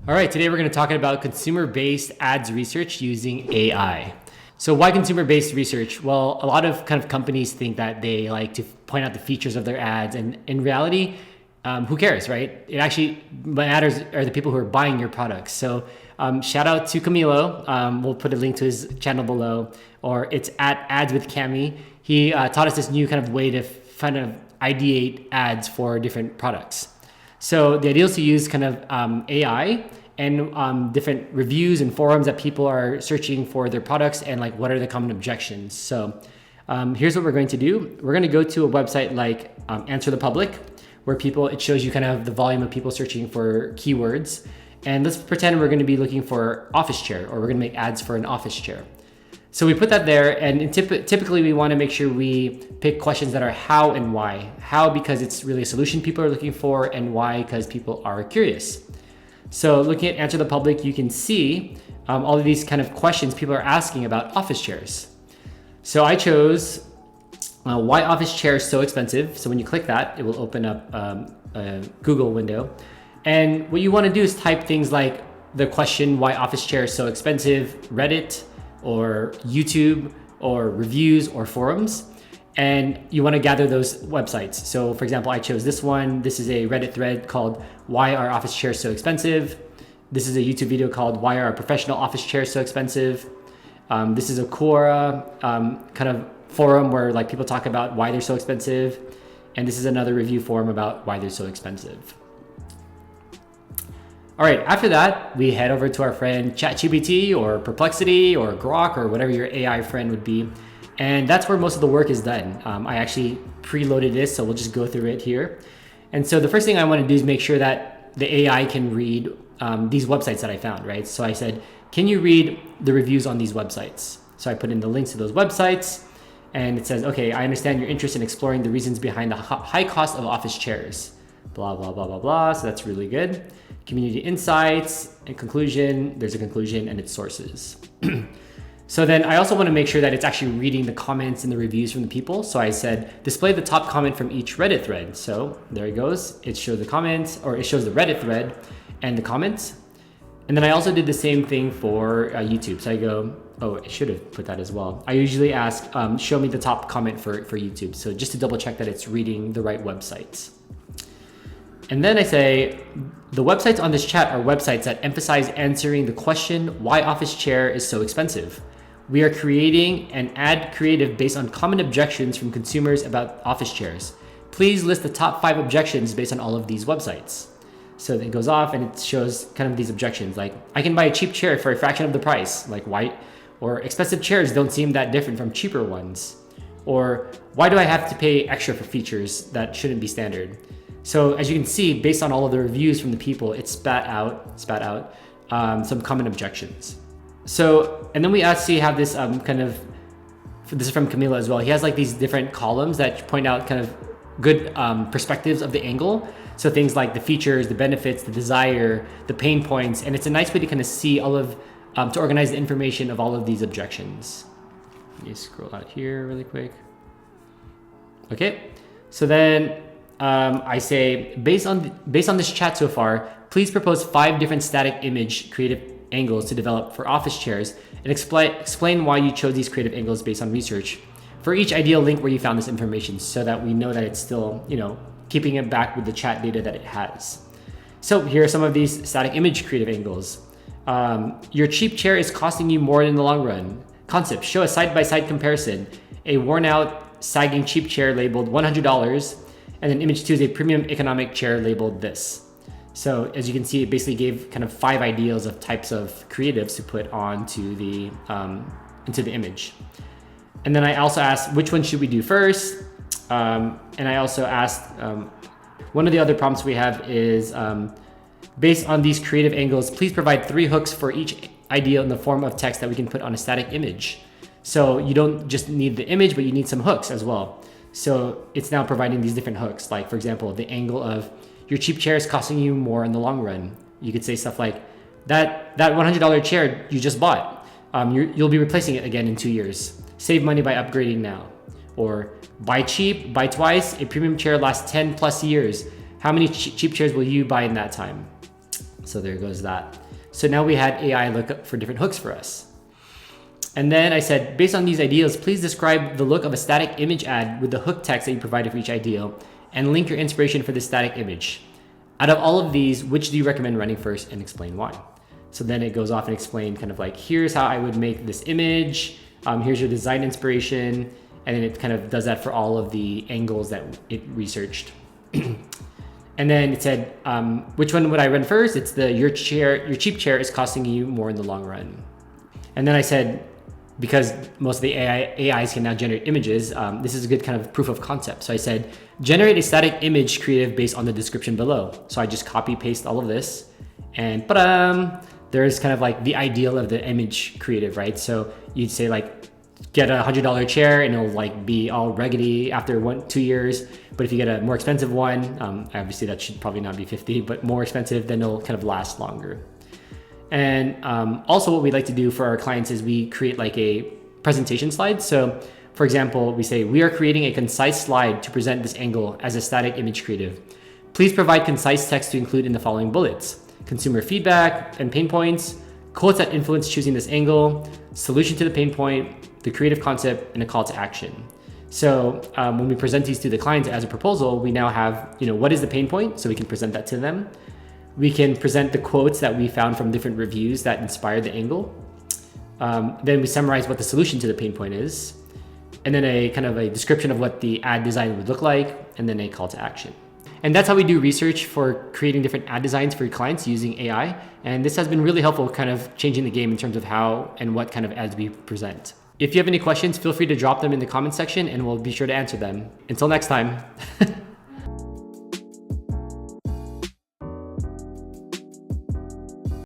All right, today we're going to talk about consumer-based ads research using AI. So why consumer-based research? Well, a lot of companies think that they like to point out the features of their ads, and in reality, who cares, right? It actually matters are the people who are buying your products. So shout out to Camilo. We'll put a link to his channel below, or it's at Ads with Cami. He taught us this new kind of way to ideate ads for different products. So the idea is to use AI and different reviews and forums that people are searching for their products, and like what are the common objections. So here's what we're going to do. We're going to go to a website like Answer the Public, where it shows you kind of the volume of people searching for keywords. And let's pretend we're going to be looking for office chair, or we're going to make ads for an office chair. So we put that there, and typically we want to make sure we pick questions that are how and why. How, because it's really a solution people are looking for, and why, because people are curious. So looking at Answer the Public, you can see all of these kind of questions people are asking about office chairs. So I chose why office chairs so expensive. So when you click that, it will open up a Google window. And what you want to do is type things like the question, why office chairs so expensive, Reddit, or YouTube, or reviews, or forums. And you want to gather those websites. So for example, I chose this one. This is a Reddit thread called Why Are Office Chairs So Expensive? This is a YouTube video called Why Are Professional Office Chairs So Expensive? This is a Quora kind of forum where like people talk about why they're so expensive. And this is another review forum about why they're so expensive. All right, after that, we head over to our friend ChatGPT or Perplexity or Grok or whatever your AI friend would be. And that's where most of the work is done. I actually preloaded this, so we'll just go through it here. And so the first thing I want to do is make sure that the AI can read these websites that I found, right? So I said, can you read the reviews on these websites? So I put in the links to those websites, and it says, okay, I understand your interest in exploring the reasons behind the high cost of office chairs. Blah, blah, blah, blah, blah. So that's really good. Community insights, and conclusion, there's a conclusion and its sources. So then I also want to make sure that it's actually reading the comments and the reviews from the people. So I said, display the top comment from each Reddit thread. So there it goes. It shows the comments, or it shows the Reddit thread and the comments. And then I also did the same thing for YouTube. So I go, oh, I should have put that as well. I usually ask, show me the top comment for YouTube. So just to double check that it's reading the right websites. And then I say, the websites on this chat are websites that emphasize answering the question, why office chair is so expensive. We are creating an ad creative based on common objections from consumers about office chairs. Please list the top 5 objections based on all of these websites. So it goes off and it shows kind of these objections, like I can buy a cheap chair for a fraction of the price, like why, or expensive chairs don't seem that different from cheaper ones. Or why do I have to pay extra for features that shouldn't be standard? So as you can see, based on all of the reviews from the people, it spat out some common objections. So, and then we actually have this this is from Camilo as well. He has like these different columns that point out kind of good perspectives of the angle. So things like the features, the benefits, the desire, the pain points, and it's a nice way to kind of see all of, to organize the information of all of these objections. Let me scroll out here really quick. Okay, so then I say, based on this chat so far, please propose 5 different static image creative angles to develop for office chairs, and explain why you chose these creative angles based on research for each ideal link where you found this information, so that we know that it's still, keeping it back with the chat data that it has. So here are some of these static image creative angles. Your cheap chair is costing you more in the long run. Concept, show a side-by-side comparison. A worn out, sagging cheap chair labeled $100, and then image 2 is a premium economic chair labeled this. So as you can see, it basically gave kind of 5 ideals of types of creatives to put onto the into the image. And then I also asked, which one should we do first? And I also asked, one of the other prompts we have is, based on these creative angles, please provide 3 hooks for each ideal in the form of text that we can put on a static image. So you don't just need the image, but you need some hooks as well. So it's now providing these different hooks. Like for example, the angle of your cheap chair is costing you more in the long run. You could say stuff like, that $100 chair you just bought, you'll be replacing it again in 2 years. Save money by upgrading now. Or buy cheap, buy twice, a premium chair lasts 10 plus years. How many cheap chairs will you buy in that time? So there goes that. So now we had AI look up for different hooks for us. And then I said, based on these ideals, please describe the look of a static image ad with the hook text that you provided for each ideal and link your inspiration for the static image. Out of all of these, which do you recommend running first and explain why? So then it goes off and explains kind of like, here's how I would make this image. Here's your design inspiration. And then it kind of does that for all of the angles that it researched. And then it said, which one would I run first? It's your cheap chair is costing you more in the long run. And then I said, because most of the AIs can now generate images, this is a good kind of proof of concept. So I said, generate a static image creative based on the description below. So I just copy paste all of this and there's kind of like the ideal of the image creative, right? So you'd say like, get a $100 chair and it'll like be all raggedy after 1-2 years. But if you get a more expensive one, obviously that should probably not be 50, but more expensive, then it'll kind of last longer. And also what we like to do for our clients is we create like a presentation slide. So for example, we say, we are creating a concise slide to present this angle as a static image creative. Please provide concise text to include in the following bullets: consumer feedback and pain points, quotes that influence choosing this angle, solution to the pain point, the creative concept, and a call to action. So when we present these to the clients as a proposal, we now have, what is the pain point? So we can present that to them. We can present the quotes that we found from different reviews that inspired the angle. Then we summarize what the solution to the pain point is, and then a kind of a description of what the ad design would look like, and then a call to action. And that's how we do research for creating different ad designs for your clients using AI. And this has been really helpful, kind of changing the game in terms of how and what kind of ads we present. If you have any questions, feel free to drop them in the comment section and we'll be sure to answer them. Until next time.